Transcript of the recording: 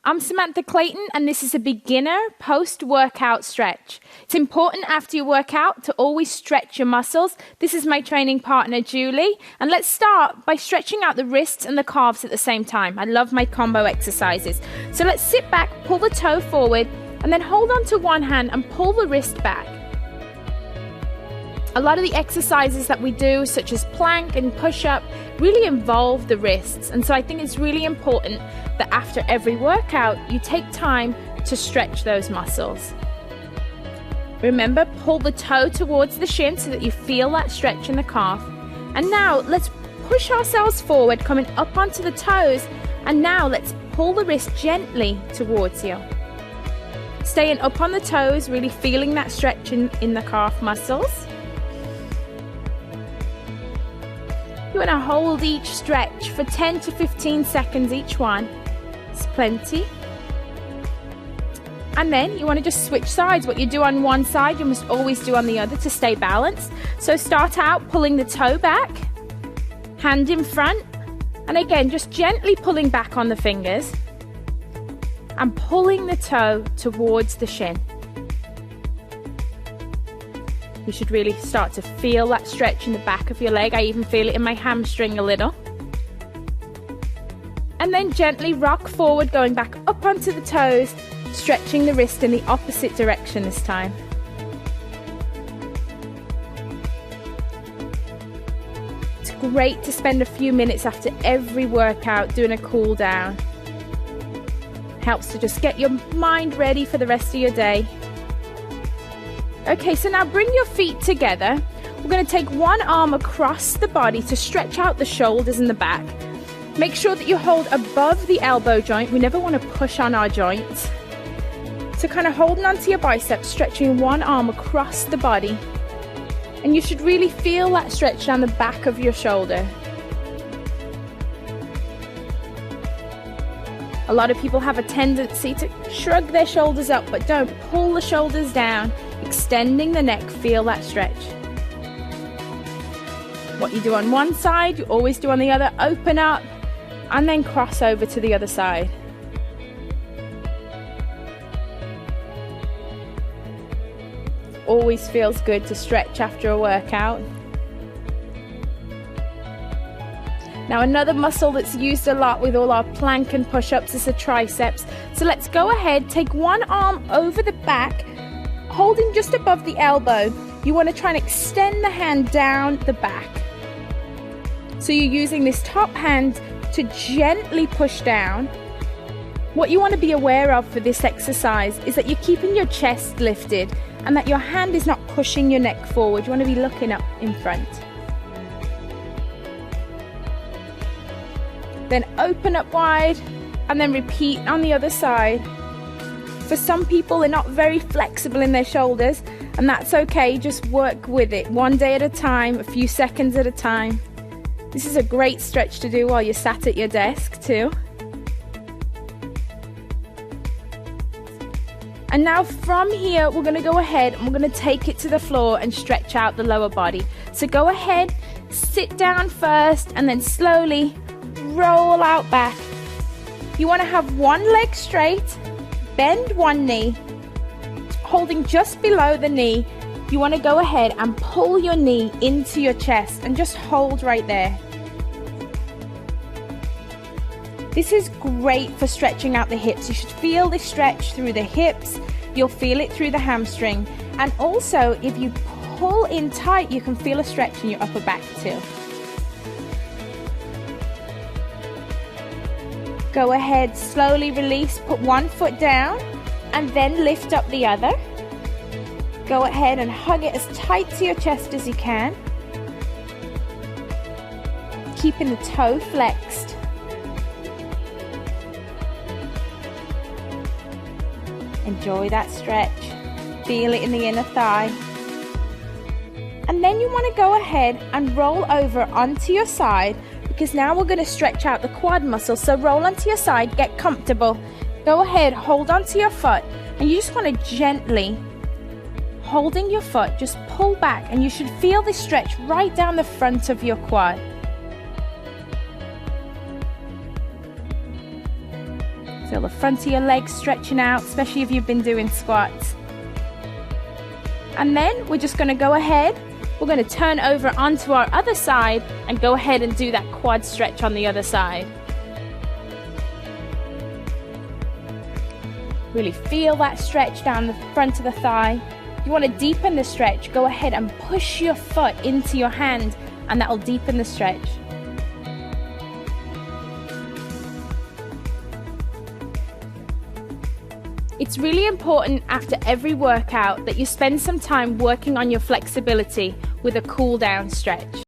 I'm Samantha Clayton, and this is a beginner post-workout stretch. It's important after your workout to always stretch your muscles. This is my training partner, Julie, and let's start by stretching out the wrists and the calves at the same time. I love my combo exercises. So let's sit back, pull the toe forward, and then hold on to one hand and pull the wrist back. A lot of the exercises that we do, such as plank and push-up, really involve the wrists. And so I think it's really important that after every workout, you take time to stretch those muscles. Remember, pull the toe towards the shin so that you feel that stretch in the calf. And now let's push ourselves forward, coming up onto the toes. And now let's pull the wrist gently towards you. Staying up on the toes, really feeling that stretch in the calf muscles. You want to hold each stretch for 10 to 15 seconds each one. It's plenty. And then you want to just switch sides. What you do on one side, you must always do on the other to stay balanced. So start out pulling the toe back, hand in front, and again, just gently pulling back on the fingers and pulling the toe towards the shin. You should really start to feel that stretch in the back of your leg. I even feel it in my hamstring a little. And then gently rock forward, going back up onto the toes, stretching the wrist in the opposite direction this time. It's great to spend a few minutes after every workout doing a cool down. Helps to just get your mind ready for the rest of your day. Okay, so now bring your feet together. We're going to take one arm across the body to stretch out the shoulders and the back. Make sure that you hold above the elbow joint. We never want to push on our joints. So kind of holding onto your biceps, stretching one arm across the body. And you should really feel that stretch down the back of your shoulder. A lot of people have a tendency to shrug their shoulders up, but don't. Pull the shoulders down, extending the neck, feel that stretch. What you do on one side, you always do on the other. Open up and then cross over to the other side. Always feels good to stretch after a workout. Now another muscle that's used a lot with all our plank and push-ups is the triceps. So let's go ahead, take one arm over the back, holding just above the elbow. You want to try and extend the hand down the back. So you're using this top hand to gently push down. What you want to be aware of for this exercise is that you're keeping your chest lifted and that your hand is not pushing your neck forward. You want to be looking up in front. Then open up wide and then repeat on the other side. For some people, they're not very flexible in their shoulders, and that's okay. Just work with it one day at a time, a few seconds at a time. This is a great stretch to do while you're sat at your desk too. And now from here, we're going to go ahead and we're going to take it to the floor and stretch out the lower body. So go ahead, sit down first, and then slowly roll out back. You want to have one leg straight, bend one knee, holding just below the knee. You want to go ahead and pull your knee into your chest and just hold right there. This is great for stretching out the hips. You should feel this stretch through the hips. You'll feel it through the hamstring. And also, if you pull in tight, you can feel a stretch in your upper back too. Go ahead, slowly release, put one foot down and then lift up the other. Go ahead and hug it as tight to your chest as you can. Keeping the toe flexed. Enjoy that stretch. Feel it in the inner thigh. And then you want to go ahead and roll over onto your side, because now we're going to stretch out the quad muscle. So roll onto your side, get comfortable. Go ahead, hold onto your foot, and you just want to gently, holding your foot, just pull back, and you should feel this stretch right down the front of your quad. Feel the front of your legs stretching out, especially if you've been doing squats. And then we're just going to go ahead, we're going to turn over onto our other side and go ahead and do that quad stretch on the other side. Really feel that stretch down the front of the thigh. If you want to deepen the stretch, go ahead and push your foot into your hand, and that will deepen the stretch. It's really important after every workout that you spend some time working on your flexibility with a cool down stretch.